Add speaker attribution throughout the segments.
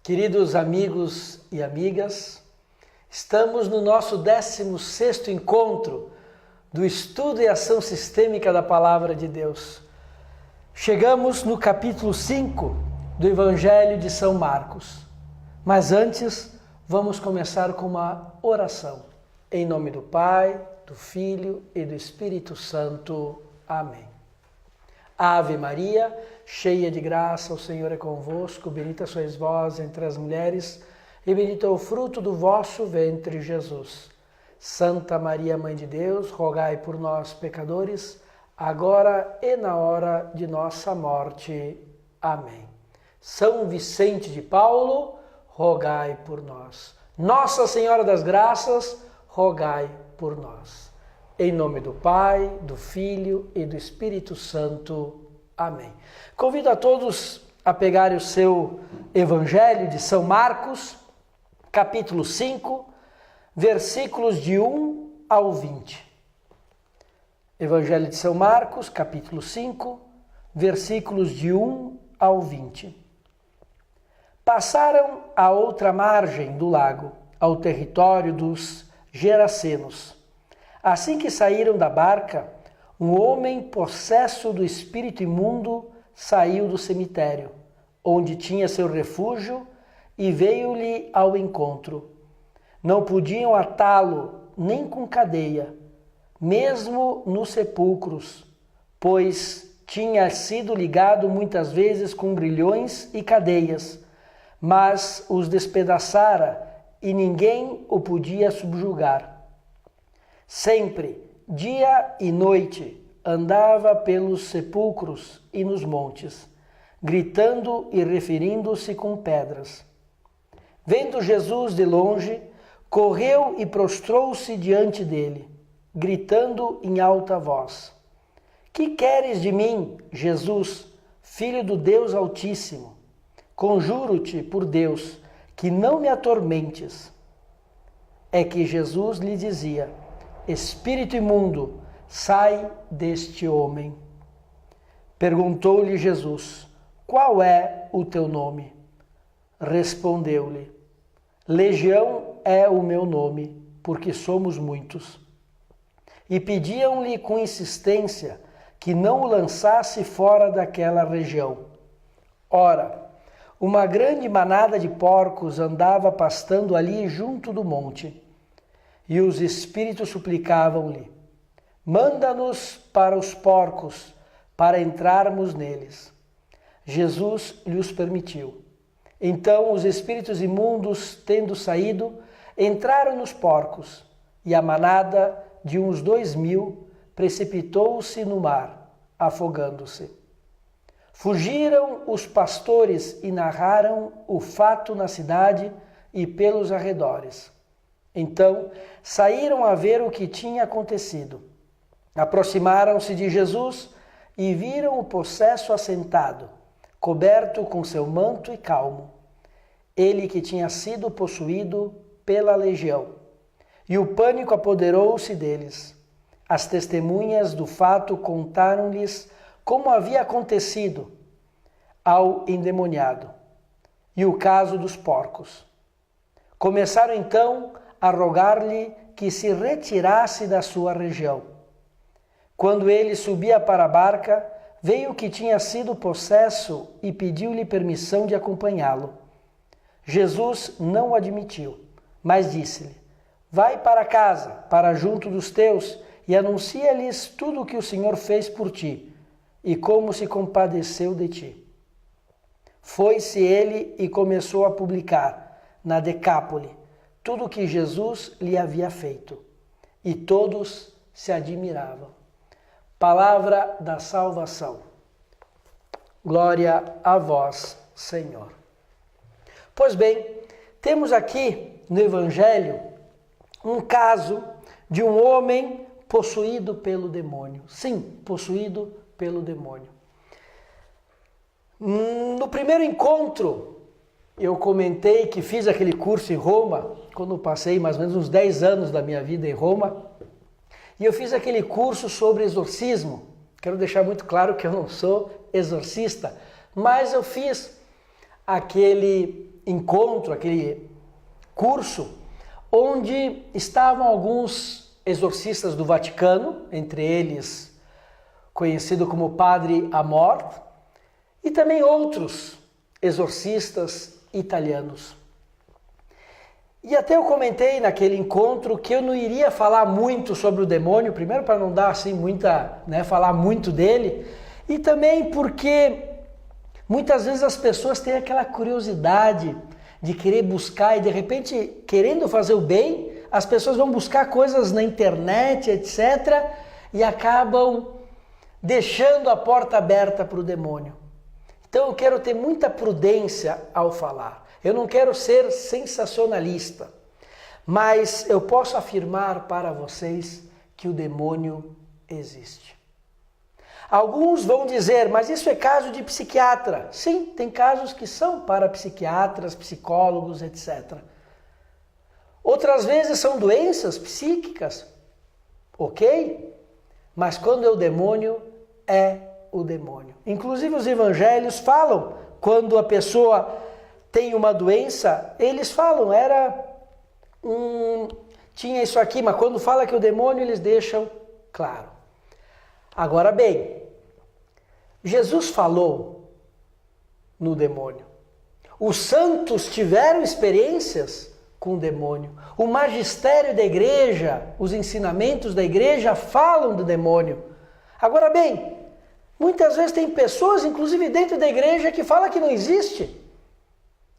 Speaker 1: Queridos amigos e amigas, estamos no nosso 16º encontro do estudo e ação sistêmica da Palavra de Deus. Chegamos no capítulo 5 do Evangelho de São Marcos. Mas antes, vamos começar com uma oração. Em nome do Pai, do Filho e do Espírito Santo. Amém. Ave Maria, cheia de graça, o Senhor é convosco, bendita sois vós entre as mulheres, e bendito é o fruto do vosso ventre, Jesus. Santa Maria, Mãe de Deus, rogai por nós, pecadores, agora e na hora de nossa morte. Amém. São Vicente de Paulo, rogai por nós. Nossa Senhora das Graças, rogai por nós. Em nome do Pai, do Filho e do Espírito Santo. Amém. Convido a todos a pegarem o seu Evangelho de São Marcos, capítulo 5, versículos de 1 ao 20. Evangelho de São Marcos, capítulo 5, versículos de 1 ao 20. Passaram à outra margem do lago, ao território dos Gerasenos. Assim que saíram da barca, um homem possesso do espírito imundo saiu do cemitério, onde tinha seu refúgio, e veio-lhe ao encontro. Não podiam atá-lo nem com cadeia, mesmo nos sepulcros, pois tinha sido ligado muitas vezes com grilhões e cadeias, mas os despedaçara e ninguém o podia subjugar. Sempre, dia e noite, andava pelos sepulcros e nos montes, gritando e referindo-se com pedras. Vendo Jesus de longe, correu e prostrou-se diante dele, gritando em alta voz: Que queres de mim, Jesus, Filho do Deus Altíssimo? Conjuro-te por Deus, que não me atormentes. É que Jesus lhe dizia: Espírito imundo, sai deste homem. Perguntou-lhe Jesus: Qual é o teu nome? Respondeu-lhe: Legião é o meu nome, porque somos muitos. E pediam-lhe com insistência que não o lançasse fora daquela região. Ora, uma grande manada de porcos andava pastando ali junto do monte. E os espíritos suplicavam-lhe: Manda-nos para os porcos, para entrarmos neles. Jesus lhes permitiu. Então os espíritos imundos, tendo saído, entraram nos porcos, e a manada, de uns 2.000, precipitou-se no mar, afogando-se. Fugiram os pastores e narraram o fato na cidade e pelos arredores. Então saíram a ver o que tinha acontecido. Aproximaram-se de Jesus e viram o possesso assentado, coberto com seu manto e calmo. Ele que tinha sido possuído pela legião. E o pânico apoderou-se deles. As testemunhas do fato contaram-lhes como havia acontecido ao endemoniado e o caso dos porcos. Começaram então a rogar-lhe que se retirasse da sua região. Quando ele subia para a barca, veio o que tinha sido possesso e pediu-lhe permissão de acompanhá-lo. Jesus não o admitiu, mas disse-lhe: Vai para casa, para junto dos teus, e anuncia-lhes tudo o que o Senhor fez por ti, e como se compadeceu de ti. Foi-se ele e começou a publicar, na Decápole, tudo o que Jesus lhe havia feito, e todos se admiravam. Palavra da salvação. Glória a vós, Senhor. Pois bem, temos aqui no Evangelho um caso de um homem possuído pelo demônio. Sim, possuído pelo demônio. No primeiro encontro, eu comentei que fiz aquele curso em Roma, quando passei mais ou menos uns 10 anos da minha vida em Roma, e eu fiz aquele curso sobre exorcismo. Quero deixar muito claro que eu não sou exorcista, mas eu fiz aquele encontro, aquele curso, onde estavam alguns exorcistas do Vaticano, entre eles conhecido como Padre Amor, e também outros exorcistas italianos. E até eu comentei naquele encontro que eu não iria falar muito sobre o demônio, primeiro para não dar assim falar muito dele, e também porque muitas vezes as pessoas têm aquela curiosidade de querer buscar e de repente, querendo fazer o bem, as pessoas vão buscar coisas na internet, etc., e acabam deixando a porta aberta para o demônio. Então eu quero ter muita prudência ao falar. Eu não quero ser sensacionalista, mas eu posso afirmar para vocês que o demônio existe. Alguns vão dizer, mas isso é caso de psiquiatra. Sim, tem casos que são para psiquiatras, psicólogos, etc. Outras vezes são doenças psíquicas, ok? Mas quando é o demônio, é o demônio. Inclusive os evangelhos falam, quando a pessoa tem uma doença, eles falam, tinha isso aqui, mas quando fala que o demônio, eles deixam claro. Agora bem, Jesus falou no demônio. Os santos tiveram experiências com o demônio. O magistério da igreja, os ensinamentos da igreja falam do demônio. Agora bem, muitas vezes tem pessoas, inclusive dentro da igreja, que falam que não existe.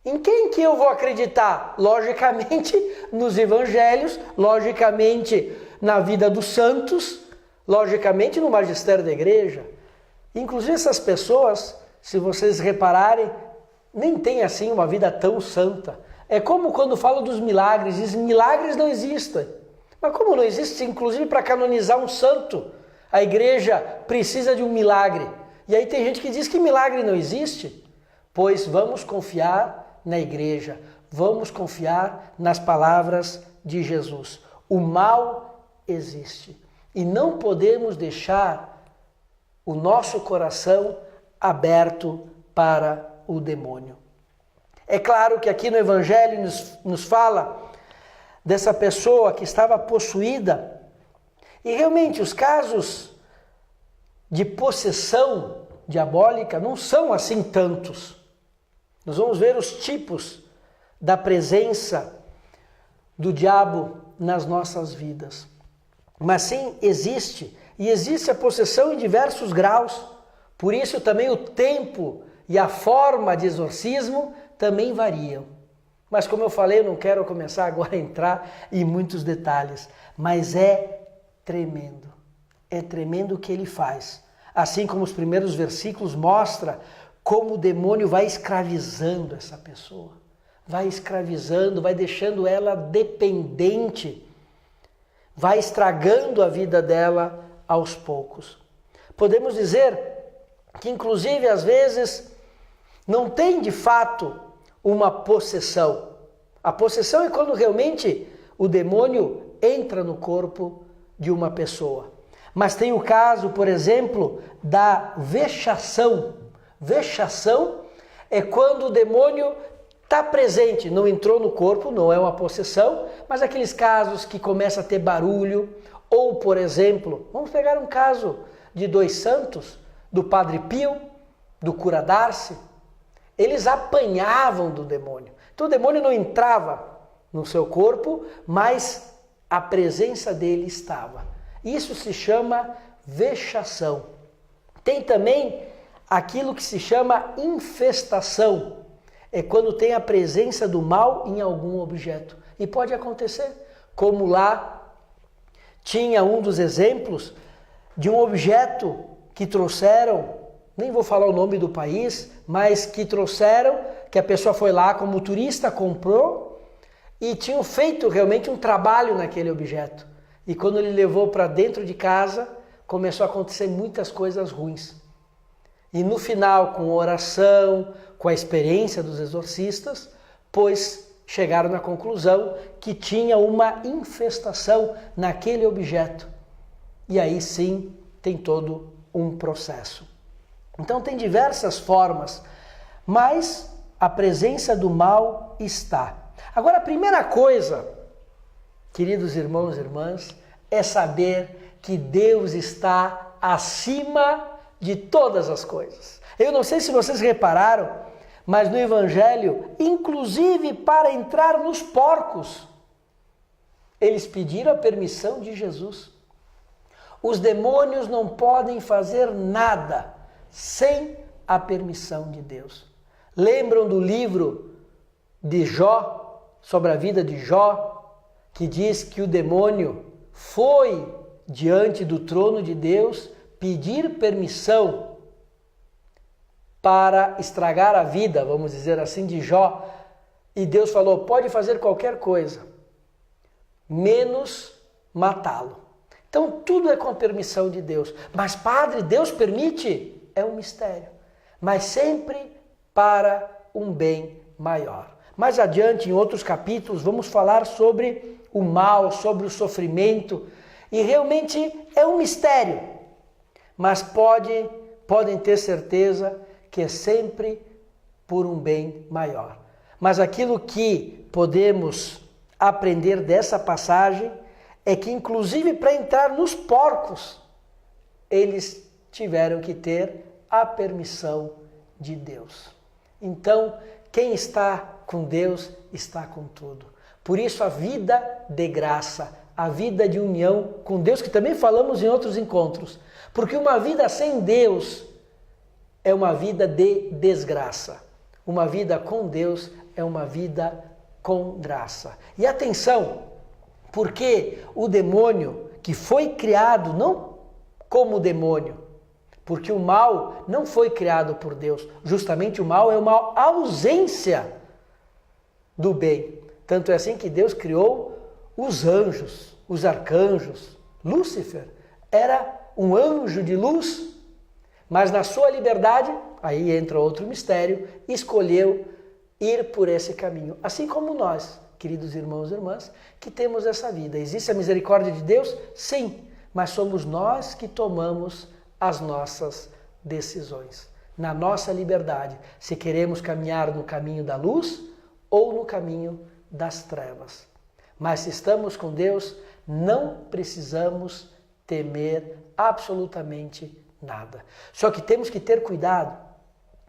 Speaker 1: Em quem que eu vou acreditar? Logicamente nos evangelhos, logicamente na vida dos santos, logicamente no magistério da igreja. Inclusive essas pessoas, se vocês repararem, nem têm assim uma vida tão santa. É como quando falo dos milagres, dizem milagres não existem. Mas como não existe, inclusive para canonizar um santo, a igreja precisa de um milagre. E aí tem gente que diz que milagre não existe. Pois vamos confiar na igreja, vamos confiar nas palavras de Jesus. O mal existe e não podemos deixar o nosso coração aberto para o demônio. É claro que aqui no Evangelho nos fala dessa pessoa que estava possuída e realmente os casos de possessão diabólica não são assim tantos. Nós vamos ver os tipos da presença do diabo nas nossas vidas. Mas sim, existe. E existe a possessão em diversos graus. Por isso também o tempo e a forma de exorcismo também variam. Mas como eu falei, eu não quero começar agora a entrar em muitos detalhes. Mas é tremendo. É tremendo o que ele faz. Assim como os primeiros versículos mostram como o demônio vai escravizando essa pessoa, vai escravizando, vai deixando ela dependente, vai estragando a vida dela aos poucos. Podemos dizer que inclusive às vezes não tem de fato uma possessão. A possessão é quando realmente o demônio entra no corpo de uma pessoa. Mas tem o caso, por exemplo, da vexação. Vexação é quando o demônio está presente, não entrou no corpo, não é uma possessão, mas aqueles casos que começa a ter barulho, ou por exemplo, vamos pegar um caso de dois santos, do Padre Pio, do cura Darcy, eles apanhavam do demônio. Então o demônio não entrava no seu corpo, mas a presença dele estava. Isso se chama vexação. Tem também aquilo que se chama infestação. É quando tem a presença do mal em algum objeto. E pode acontecer, como lá tinha um dos exemplos de um objeto que trouxeram, nem vou falar o nome do país, mas que trouxeram, que a pessoa foi lá como turista, comprou e tinham feito realmente um trabalho naquele objeto. E quando ele levou para dentro de casa, começou a acontecer muitas coisas ruins. E no final, com oração, com a experiência dos exorcistas, pois chegaram na conclusão que tinha uma infestação naquele objeto. E aí sim tem todo um processo. Então tem diversas formas, mas a presença do mal está. Agora, a primeira coisa, queridos irmãos e irmãs, é saber que Deus está acima de todas as coisas. Eu não sei se vocês repararam, mas no Evangelho, inclusive para entrar nos porcos, eles pediram a permissão de Jesus. Os demônios não podem fazer nada sem a permissão de Deus. Lembram do livro de Jó, sobre a vida de Jó, que diz que o demônio foi diante do trono de Deus pedir permissão para estragar a vida, vamos dizer assim, de Jó. E Deus falou, pode fazer qualquer coisa, menos matá-lo. Então tudo é com a permissão de Deus. Mas Padre, Deus permite? É um mistério. Mas sempre para um bem maior. Mais adiante, em outros capítulos, vamos falar sobre o mal, sobre o sofrimento. E realmente é um mistério. Mas podem ter certeza que é sempre por um bem maior. Mas aquilo que podemos aprender dessa passagem é que, inclusive, para entrar nos porcos, eles tiveram que ter a permissão de Deus. Então, quem está com Deus está com tudo. Por isso, a vida de graça, a vida de união com Deus, que também falamos em outros encontros. Porque uma vida sem Deus é uma vida de desgraça. Uma vida com Deus é uma vida com graça. E atenção, porque o demônio que foi criado não como demônio, porque o mal não foi criado por Deus. Justamente o mal é uma ausência do bem. Tanto é assim que Deus criou os anjos, os arcanjos. Lúcifer era um anjo de luz, mas na sua liberdade, aí entra outro mistério, escolheu ir por esse caminho. Assim como nós, queridos irmãos e irmãs, que temos essa vida. Existe a misericórdia de Deus? Sim, mas somos nós que tomamos as nossas decisões. Na nossa liberdade, se queremos caminhar no caminho da luz ou no caminho das trevas. Mas se estamos com Deus, não precisamos temer absolutamente nada. Só que temos que ter cuidado,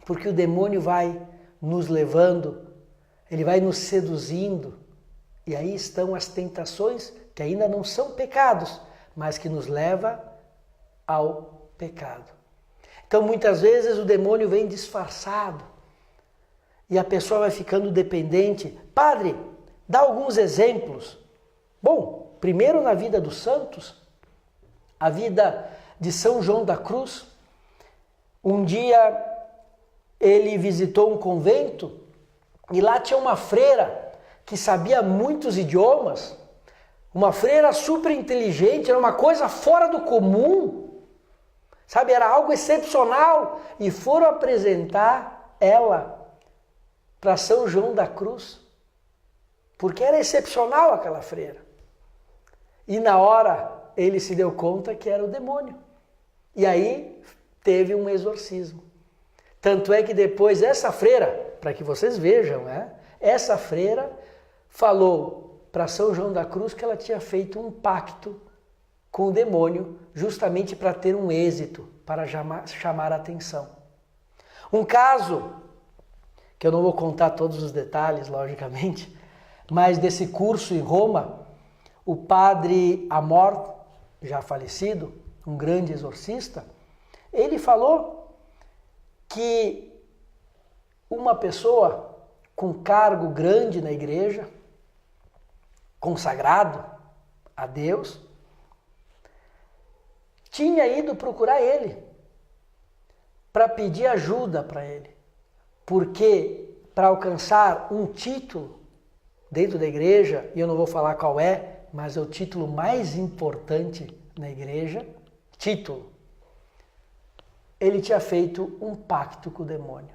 Speaker 1: porque o demônio vai nos levando, ele vai nos seduzindo, e aí estão as tentações que ainda não são pecados, mas que nos leva ao pecado. Então muitas vezes o demônio vem disfarçado e a pessoa vai ficando dependente. Padre, dá alguns exemplos. Bom, primeiro na vida dos santos, a vida de São João da Cruz. Um dia ele visitou um convento e lá tinha uma freira que sabia muitos idiomas, uma freira super inteligente, era uma coisa fora do comum, sabe, era algo excepcional, e foram apresentar ela para São João da Cruz, porque era excepcional aquela freira. E na hora ele se deu conta que era o demônio, e aí teve um exorcismo. Tanto é que depois essa freira, para que vocês vejam, essa freira falou para São João da Cruz que ela tinha feito um pacto com o demônio, justamente para ter um êxito, para chamar a atenção. Um caso, que eu não vou contar todos os detalhes, logicamente, mas desse curso em Roma, o padre Amor, já falecido, um grande exorcista, ele falou que uma pessoa com cargo grande na igreja, consagrado a Deus, tinha ido procurar ele para pedir ajuda para ele, porque para alcançar um título dentro da igreja, e eu não vou falar qual é, mas é o título mais importante na igreja, título, ele tinha feito um pacto com o demônio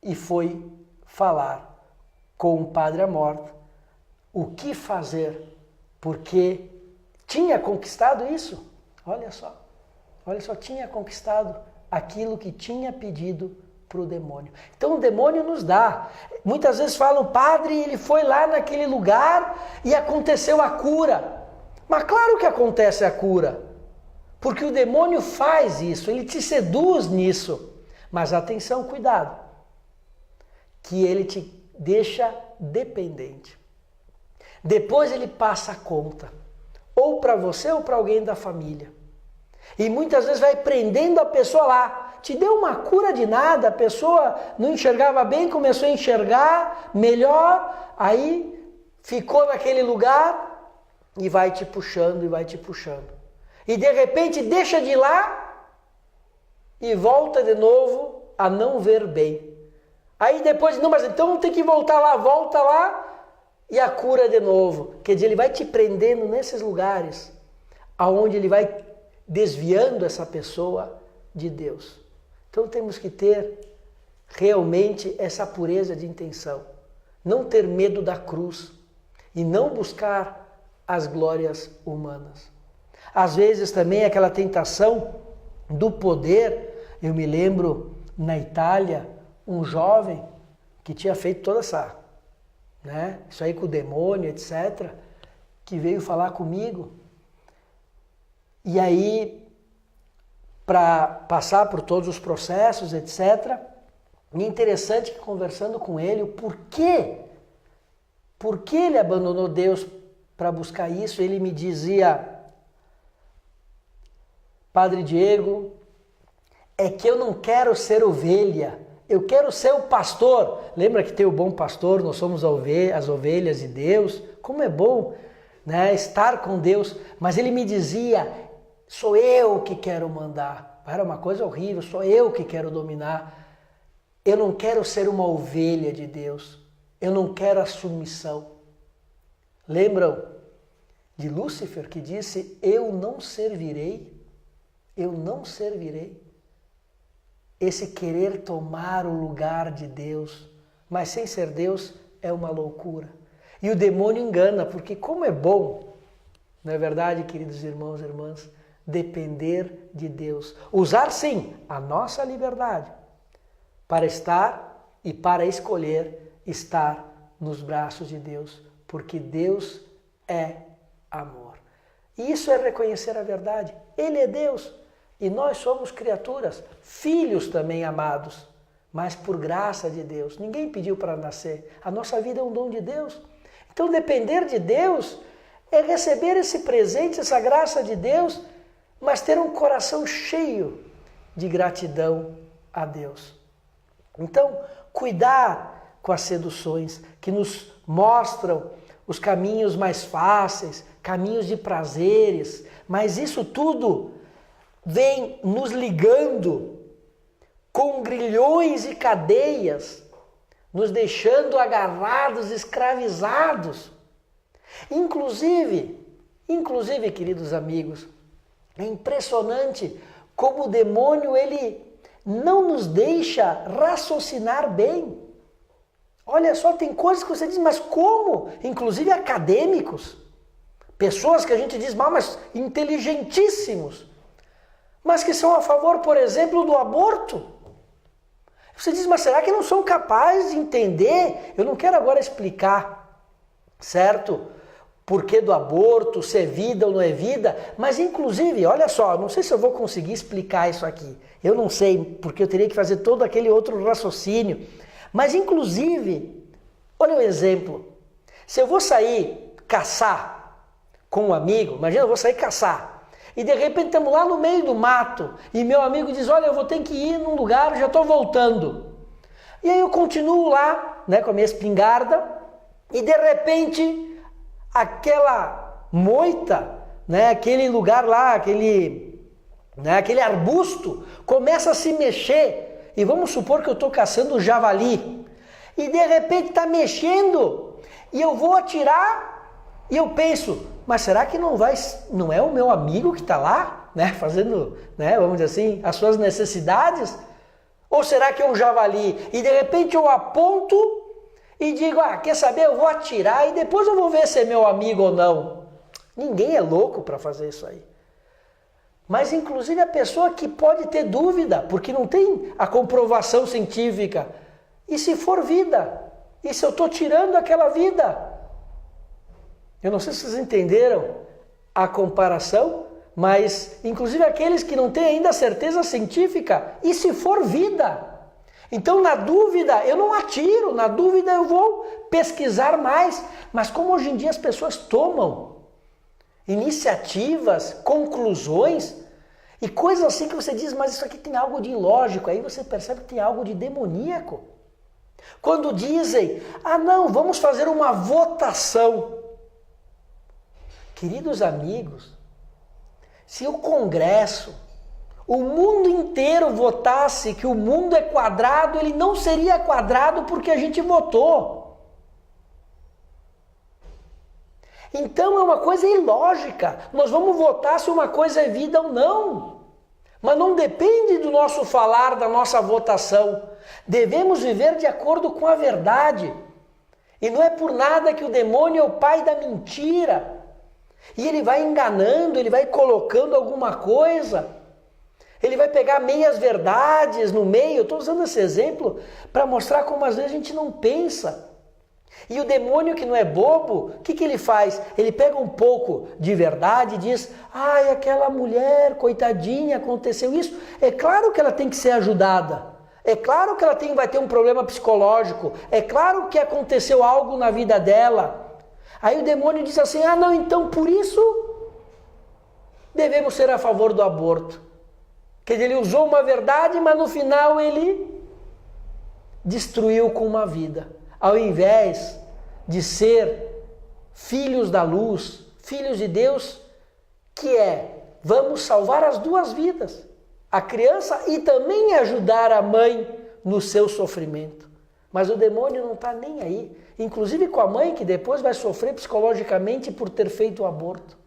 Speaker 1: e foi falar com o padre Amor o que fazer, porque tinha conquistado isso. Olha só, tinha conquistado aquilo que tinha pedido para o demônio. Então o demônio nos dá. Muitas vezes falam, padre, ele foi lá naquele lugar e aconteceu a cura. Mas claro que acontece a cura. Porque o demônio faz isso, ele te seduz nisso. Mas atenção, cuidado. Que ele te deixa dependente. Depois ele passa a conta. Ou para você ou para alguém da família. E muitas vezes vai prendendo a pessoa lá. Te deu uma cura de nada, a pessoa não enxergava bem, começou a enxergar melhor, aí ficou naquele lugar e vai te puxando e vai te puxando. E de repente deixa de ir lá e volta de novo a não ver bem. Aí depois, não, mas então tem que voltar lá, volta lá e a cura de novo. Quer dizer, ele vai te prendendo nesses lugares aonde ele vai desviando essa pessoa de Deus. Então temos que ter realmente essa pureza de intenção. Não ter medo da cruz e não buscar as glórias humanas. Às vezes também aquela tentação do poder. Eu me lembro na Itália, um jovem que tinha feito toda essa, isso aí com o demônio, etc., que veio falar comigo. E aí, para passar por todos os processos, etc., e é interessante que conversando com ele, o porquê ele abandonou Deus para buscar isso, ele me dizia, Padre Diego, é que eu não quero ser ovelha, eu quero ser o pastor. Lembra que tem o bom pastor, nós somos as ovelhas de Deus, como é bom, estar com Deus. Mas ele me dizia, sou eu que quero mandar. Era uma coisa horrível, sou eu que quero dominar. Eu não quero ser uma ovelha de Deus, eu não quero a submissão. Lembram de Lúcifer que disse, eu não servirei. Esse querer tomar o lugar de Deus, mas sem ser Deus, é uma loucura. E o demônio engana, porque como é bom, não é verdade, queridos irmãos e irmãs, depender de Deus. Usar sim a nossa liberdade para estar e para escolher estar nos braços de Deus, porque Deus é amor. E isso é reconhecer a verdade. Ele é Deus. E nós somos criaturas, filhos também amados, mas por graça de Deus. Ninguém pediu para nascer. A nossa vida é um dom de Deus. Então depender de Deus é receber esse presente, essa graça de Deus, mas ter um coração cheio de gratidão a Deus. Então, cuidar com as seduções que nos mostram os caminhos mais fáceis, caminhos de prazeres, mas isso tudo vem nos ligando com grilhões e cadeias, nos deixando agarrados, escravizados. Inclusive, queridos amigos, é impressionante como o demônio ele não nos deixa raciocinar bem. Olha só, tem coisas que você diz, mas como? Inclusive acadêmicos, pessoas que a gente diz, mas inteligentíssimos, mas que são a favor, por exemplo, do aborto. Você diz, mas será que não são capazes de entender? Eu não quero agora explicar, certo? Porquê do aborto, se é vida ou não é vida, mas inclusive, olha só, não sei se eu vou conseguir explicar isso aqui. Eu não sei, porque eu teria que fazer todo aquele outro raciocínio. Mas inclusive, olha o exemplo. Se eu vou sair caçar com um amigo, imagina, eu vou sair caçar. E de repente estamos lá no meio do mato e meu amigo diz, olha, eu vou ter que ir num lugar, já estou voltando. E aí eu continuo lá, com a minha espingarda e de repente aquela moita, aquele lugar lá, aquele arbusto começa a se mexer. E vamos supor que eu estou caçando o javali e de repente está mexendo e eu vou atirar e eu penso, mas será que não é o meu amigo que está lá, fazendo, vamos dizer assim, as suas necessidades? Ou será que é um javali? E de repente eu aponto e digo, quer saber, eu vou atirar e depois eu vou ver se é meu amigo ou não. Ninguém é louco para fazer isso aí. Mas inclusive a pessoa que pode ter dúvida, porque não tem a comprovação científica. E se for vida? E se eu estou tirando aquela vida? Eu não sei se vocês entenderam a comparação, mas inclusive aqueles que não têm ainda certeza científica, e se for vida? Então, na dúvida, eu não atiro, na dúvida eu vou pesquisar mais. Mas como hoje em dia as pessoas tomam iniciativas, conclusões e coisas assim que você diz, mas isso aqui tem algo de ilógico, aí você percebe que tem algo de demoníaco. Quando dizem, não, vamos fazer uma votação. Queridos amigos, se o Congresso, o mundo inteiro votasse que o mundo é quadrado, ele não seria quadrado porque a gente votou. Então é uma coisa ilógica. Nós vamos votar se uma coisa é vida ou não. Mas não depende do nosso falar, da nossa votação. Devemos viver de acordo com a verdade. E não é por nada que o demônio é o pai da mentira. E ele vai enganando, ele vai colocando alguma coisa. Ele vai pegar meias verdades no meio. Eu estou usando esse exemplo para mostrar como às vezes a gente não pensa. E o demônio que não é bobo, o que ele faz? Ele pega um pouco de verdade e diz, aquela mulher, coitadinha, aconteceu isso. É claro que ela tem que ser ajudada. É claro que ela vai ter um problema psicológico. É claro que aconteceu algo na vida dela. Aí o demônio diz assim, não, então por isso devemos ser a favor do aborto. Quer dizer, ele usou uma verdade, mas no final ele destruiu com uma vida. Ao invés de ser filhos da luz, filhos de Deus, que vamos salvar as duas vidas, a criança e também ajudar a mãe no seu sofrimento. Mas o demônio não está nem aí, inclusive com a mãe que depois vai sofrer psicologicamente por ter feito o aborto.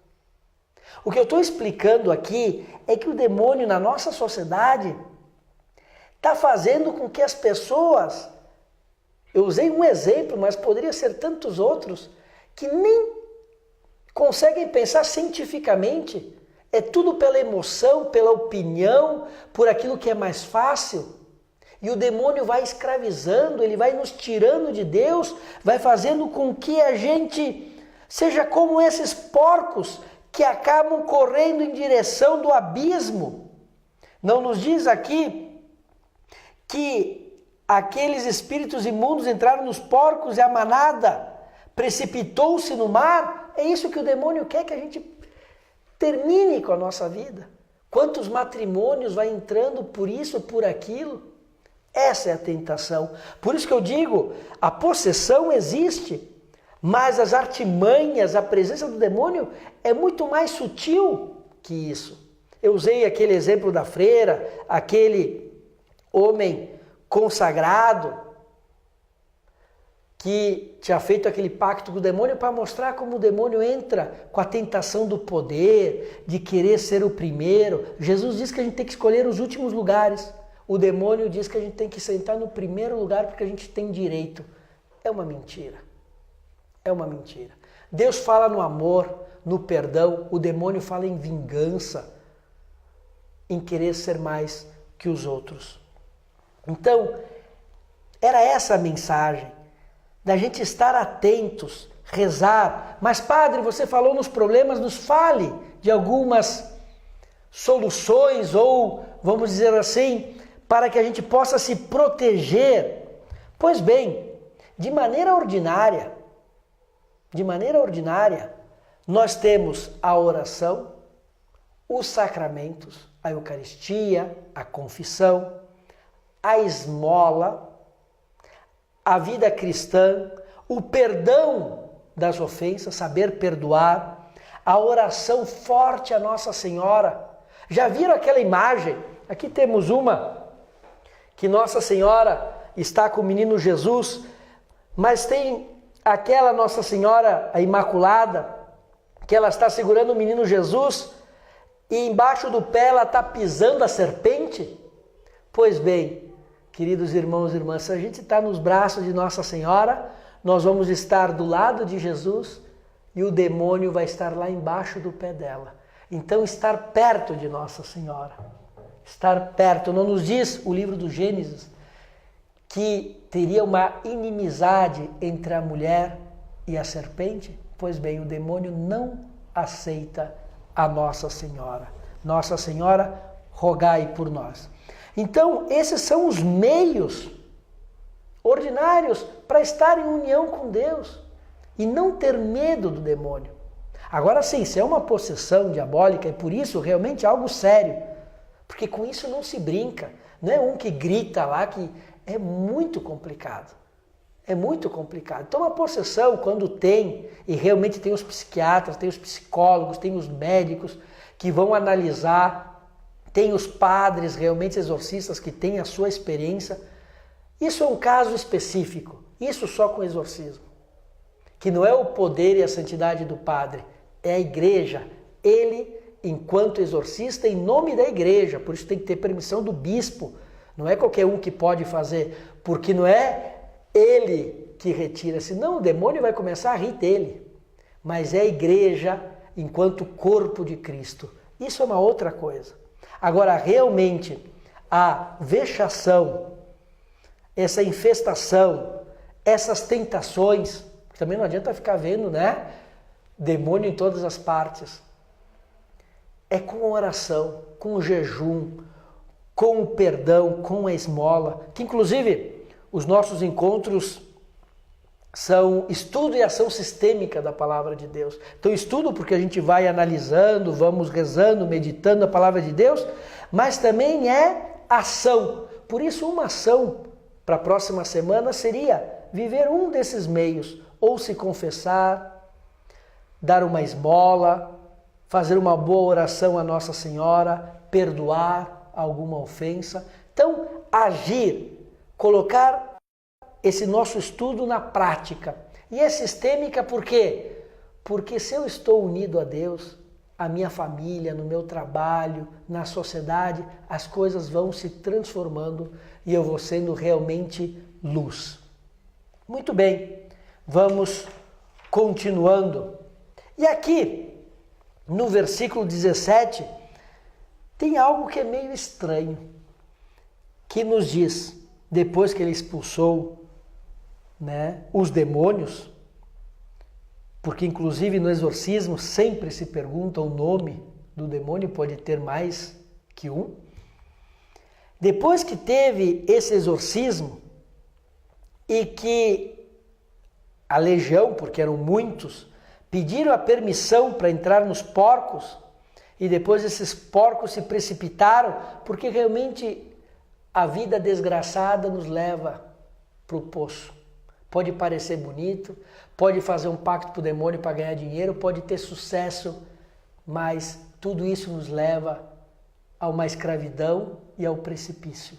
Speaker 1: O que eu estou explicando aqui é que o demônio na nossa sociedade está fazendo com que as pessoas, eu usei um exemplo, mas poderia ser tantos outros, que nem conseguem pensar cientificamente. É tudo pela emoção, pela opinião, por aquilo que é mais fácil. E o demônio vai escravizando, ele vai nos tirando de Deus, vai fazendo com que a gente seja como esses porcos que acabam correndo em direção do abismo. Não nos diz aqui que aqueles espíritos imundos entraram nos porcos e a manada precipitou-se no mar? É isso que o demônio quer que a gente termine com a nossa vida. Quantos matrimônios vai entrando por isso, por aquilo? Essa é a tentação. Por isso que eu digo, a possessão existe, mas as artimanhas, a presença do demônio é muito mais sutil que isso. Eu usei aquele exemplo da freira, aquele homem consagrado que tinha feito aquele pacto com o demônio para mostrar como o demônio entra com a tentação do poder, de querer ser o primeiro. Jesus diz que a gente tem que escolher os últimos lugares. O demônio diz que a gente tem que sentar no primeiro lugar porque a gente tem direito. É uma mentira. É uma mentira. Deus fala no amor, no perdão. O demônio fala em vingança, em querer ser mais que os outros. Então, era essa a mensagem, da gente estar atentos, rezar. Mas, padre, você falou nos problemas, nos fale de algumas soluções ou, vamos dizer assim, para que a gente possa se proteger. Pois bem, de maneira ordinária, nós temos a oração, os sacramentos, a Eucaristia, a confissão, a esmola, a vida cristã, o perdão das ofensas, saber perdoar, a oração forte a Nossa Senhora. Já viram aquela imagem? Aqui temos uma que Nossa Senhora está com o menino Jesus, mas tem aquela Nossa Senhora, a Imaculada, que ela está segurando o menino Jesus e embaixo do pé ela está pisando a serpente. Pois bem, queridos irmãos e irmãs, se a gente está nos braços de Nossa Senhora, nós vamos estar do lado de Jesus e o demônio vai estar lá embaixo do pé dela. Então, estar perto de Nossa Senhora, estar perto, não nos diz o livro do Gênesis que teria uma inimizade entre a mulher e a serpente? Pois bem, o demônio não aceita a Nossa Senhora. Nossa Senhora, rogai por nós. Então, esses são os meios ordinários para estar em união com Deus e não ter medo do demônio. Agora sim, se é uma possessão diabólica, e por isso realmente é algo sério, porque com isso não se brinca, não é um que grita lá, que é muito complicado. É muito complicado. Então a possessão, quando tem, e realmente tem os psiquiatras, tem os psicólogos, tem os médicos que vão analisar, tem os padres realmente exorcistas que têm a sua experiência, isso é um caso específico, isso só com exorcismo. Que não é o poder e a santidade do padre, é a igreja, ele, enquanto exorcista, em nome da igreja, por isso tem que ter permissão do bispo, não é qualquer um que pode fazer, porque não é ele que retira, senão o demônio vai começar a rir dele, mas é a igreja enquanto corpo de Cristo, isso é uma outra coisa. Agora, realmente, a vexação, essa infestação, essas tentações, também não adianta ficar vendo, né? Demônio em todas as partes. É com oração, com o jejum, com o perdão, com a esmola, que inclusive os nossos encontros são estudo e ação sistêmica da palavra de Deus. Então estudo porque a gente vai analisando, vamos rezando, meditando a palavra de Deus, mas também é ação. Por isso uma ação para a próxima semana seria viver um desses meios, ou se confessar, dar uma esmola, fazer uma boa oração à Nossa Senhora, perdoar alguma ofensa. Então, agir, colocar esse nosso estudo na prática. E é sistêmica por quê? Porque se eu estou unido a Deus, a minha família, no meu trabalho, na sociedade, as coisas vão se transformando e eu vou sendo realmente luz. Muito bem, vamos continuando. E aqui, no versículo 17, tem algo que é meio estranho, que nos diz, depois que ele expulsou, né, os demônios, porque inclusive no exorcismo sempre se pergunta o nome do demônio, pode ter mais que um. Depois que teve esse exorcismo e que a legião, porque eram muitos, pediram a permissão para entrar nos porcos e depois esses porcos se precipitaram, porque realmente a vida desgraçada nos leva para o poço. Pode parecer bonito, pode fazer um pacto para o demônio para ganhar dinheiro, pode ter sucesso, mas tudo isso nos leva a uma escravidão e ao precipício.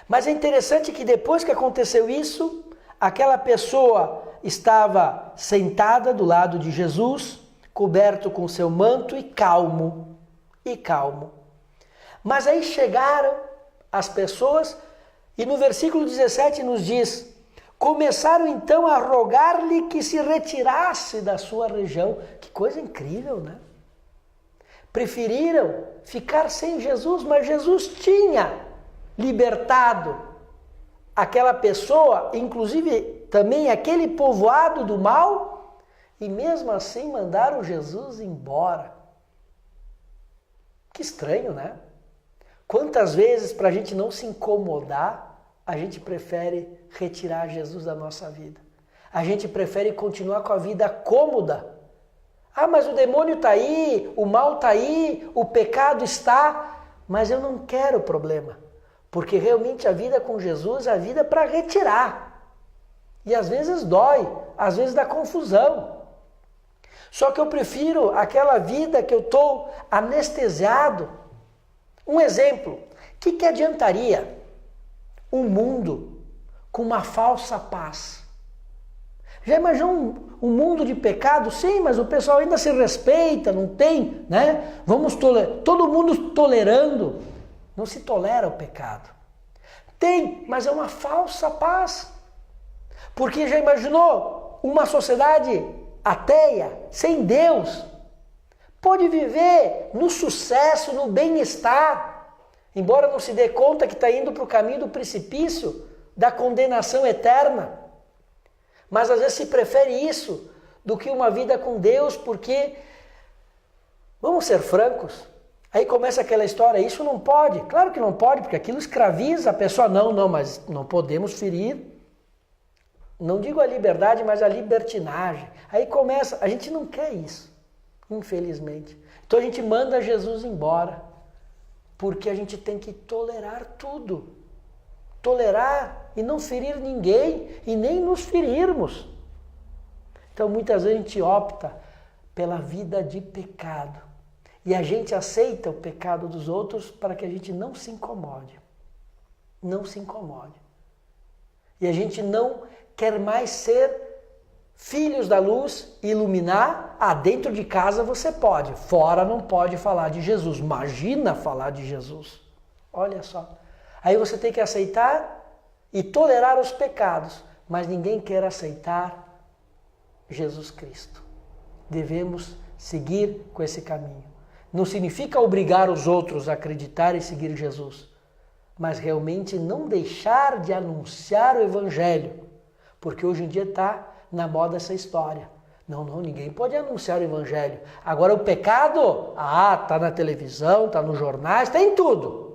Speaker 1: Mas é interessante que depois que aconteceu isso, aquela pessoa estava sentada do lado de Jesus, coberto com seu manto e calmo. Mas aí chegaram as pessoas e no versículo 17 nos diz: começaram então a rogar-lhe que se retirasse da sua região. Que coisa incrível, né? Preferiram ficar sem Jesus, mas Jesus tinha libertado aquela pessoa, inclusive também aquele povoado do mal, e mesmo assim mandaram Jesus embora. Que estranho, né? Quantas vezes, para a gente não se incomodar, a gente prefere retirar Jesus da nossa vida. A gente prefere continuar com a vida cômoda. Ah, mas o demônio está aí, o mal está aí, o pecado está, mas eu não quero problema. Porque realmente a vida com Jesus é a vida para retirar. E às vezes dói, às vezes dá confusão. Só que eu prefiro aquela vida que eu estou anestesiado. Um exemplo, o que adiantaria um mundo com uma falsa paz? Já imaginou um mundo de pecado? Sim, mas o pessoal ainda se respeita, não tem, né? Todo mundo tolerando. Não se tolera o pecado. Tem, mas é uma falsa paz. Porque já imaginou uma sociedade ateia, sem Deus? pode viver no sucesso, no bem-estar, embora não se dê conta que está indo para o caminho do precipício, da condenação eterna. Mas às vezes se prefere isso do que uma vida com Deus, porque, vamos ser francos, aí começa aquela história, isso não pode. Claro que não pode, porque aquilo escraviza a pessoa. Não, mas não podemos ferir, não digo a liberdade, mas a libertinagem. Aí começa, a gente não quer isso, infelizmente. Então a gente manda Jesus embora, porque a gente tem que tolerar tudo. Tolerar e não ferir ninguém e nem nos ferirmos. Então muitas vezes a gente opta pela vida de pecado. E a gente aceita o pecado dos outros para que a gente não se incomode. Não se incomode. E a gente não quer mais ser filhos da luz, iluminar. Dentro de casa você pode, fora não pode falar de Jesus. Imagina falar de Jesus. Olha só. Aí você tem que aceitar e tolerar os pecados, mas ninguém quer aceitar Jesus Cristo. Devemos seguir com esse caminho. Não significa obrigar os outros a acreditar e seguir Jesus, mas realmente não deixar de anunciar o Evangelho, porque hoje em dia está na moda essa história. Não, ninguém pode anunciar o Evangelho. Agora o pecado, está na televisão, está nos jornais, está em tudo.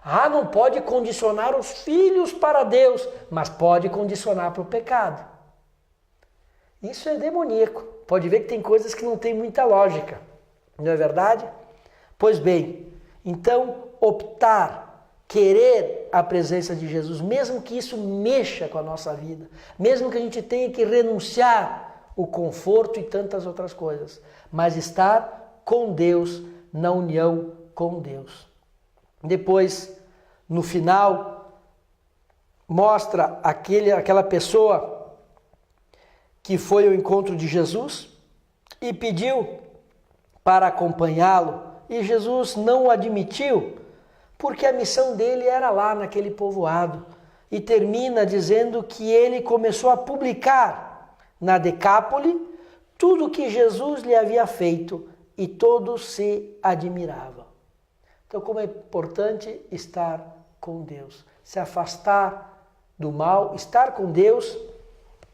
Speaker 1: Não pode condicionar os filhos para Deus, mas pode condicionar para o pecado. Isso é demoníaco. Pode ver que tem coisas que não tem muita lógica. Não é verdade? Pois bem, então optar, querer a presença de Jesus, mesmo que isso mexa com a nossa vida, mesmo que a gente tenha que renunciar o conforto e tantas outras coisas, mas estar com Deus, na união com Deus. Depois, no final, mostra aquela pessoa que foi ao encontro de Jesus e pediu para acompanhá-lo, e Jesus não o admitiu, porque a missão dele era lá naquele povoado. E termina dizendo que ele começou a publicar na Decápole tudo o que Jesus lhe havia feito, e todos se admiravam. Então, como é importante estar com Deus, se afastar do mal, estar com Deus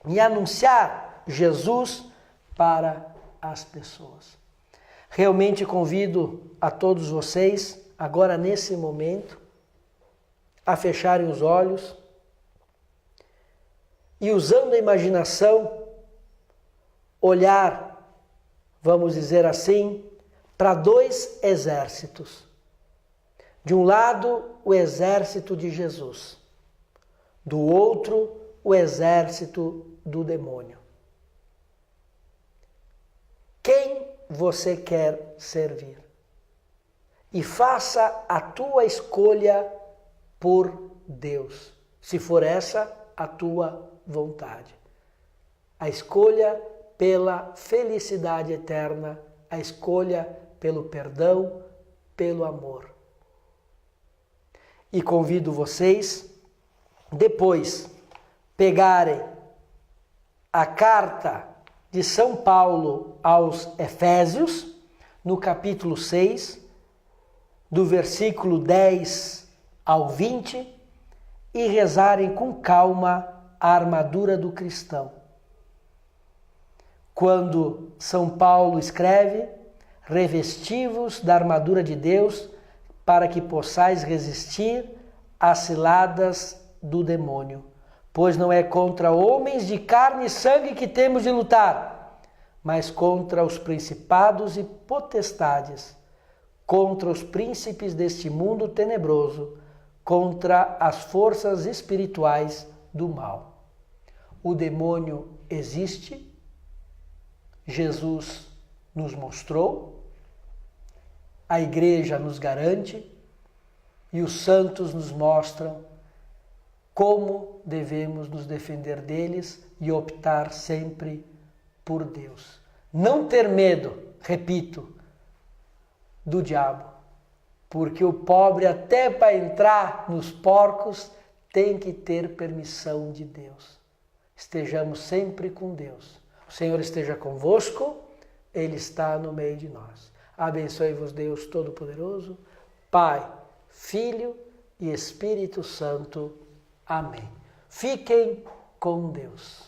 Speaker 1: e anunciar Jesus para as pessoas. Realmente convido a todos vocês, agora nesse momento, a fecharem os olhos e, usando a imaginação, olhar, vamos dizer assim, para dois exércitos. De um lado, o exército de Jesus. Do outro, o exército do demônio. Quem você quer servir? E faça a tua escolha por Deus, se for essa a tua vontade. A escolha pela felicidade eterna, a escolha pelo perdão, pelo amor. E convido vocês, depois, pegarem a carta de São Paulo aos Efésios, no capítulo 6, do versículo 10 ao 20, e rezarem com calma a armadura do cristão. Quando São Paulo escreve: revesti-vos da armadura de Deus, para que possais resistir às ciladas do demônio. Pois não é contra homens de carne e sangue que temos de lutar, mas contra os principados e potestades, contra os príncipes deste mundo tenebroso, contra as forças espirituais do mal. O demônio existe, Jesus nos mostrou, a Igreja nos garante e os santos nos mostram como devemos nos defender deles e optar sempre por Deus. Não ter medo, repito, do diabo, porque o pobre até para entrar nos porcos tem que ter permissão de Deus. Estejamos sempre com Deus. O Senhor esteja convosco, Ele está no meio de nós. Abençoe-vos Deus Todo-Poderoso, Pai, Filho e Espírito Santo. Amém. Fiquem com Deus.